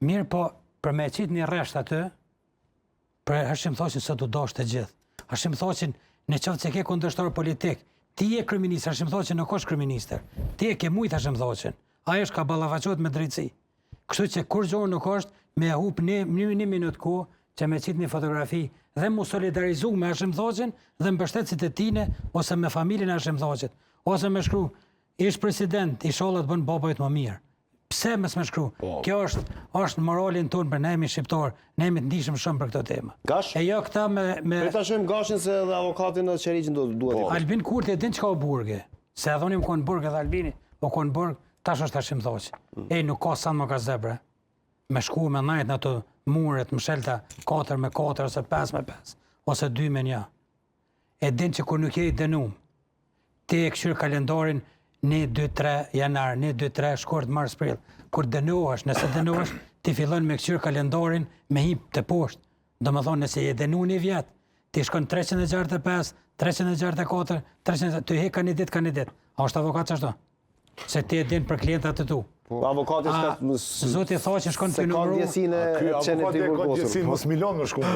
Mirë po, për me qitë një resht aty, për Hashim Thoqin së du dosh të gjithë. Hashim Thoqin, në qoftë se ke kundërshtar politik, ti je kryeminist, Hashim Thoqin nuk është kryeministër. Ti e ke mujt Hashim Thoqin. Ai është ka ballafaqohet me drejtësi. Kështu që kur gjohë nuk është me hup një minutë kohë që me qitë një fotografi dhe mu solidarizu me Hashim Thoqin dhe mbështetësit e tine ose me familjen e Hashim Thoqit. Ose me shkru, ish president, inshallah të bën babajt më mirë. Pse më s'me shkru? Kjo është moralin tonë për ne jemi shqiptar, ne jemi të ndihshëm shumë për këto tema. Gash? E jo këta me... Ta shojmë Gashin se edhe avokatin në Qeriqin duhet. Albin Kurti e din çka u burge. Se adhonim ku në burg edhe Albini, o ku në burg, tash është Hashim Thoqi. Nuk ka sa më ka zebre. Me shku me najt në ato muret, më shelta 4x4 ose 5x5, ose 2x1. E din që kur nuk je i dënum, ti e këshyr kalendarin 1, 2, 3 janar, 1, 2, 3 shkurt mars prill. Kur dënohesh, nëse dënohesh, ti fillon me këshyr kalendarin me hip të poshtë. Do më thonë, nëse je dënu një vjet, ti shkon 365, 364, 300, të he kandidat. A është avokat që ashtu? Se ti e din për klientat të tu. Avokati Zoti Thoqi shkon të numëru. Se ka ndjesinë e qenë Ky avokat e ka ndjesinë mos milion më shku.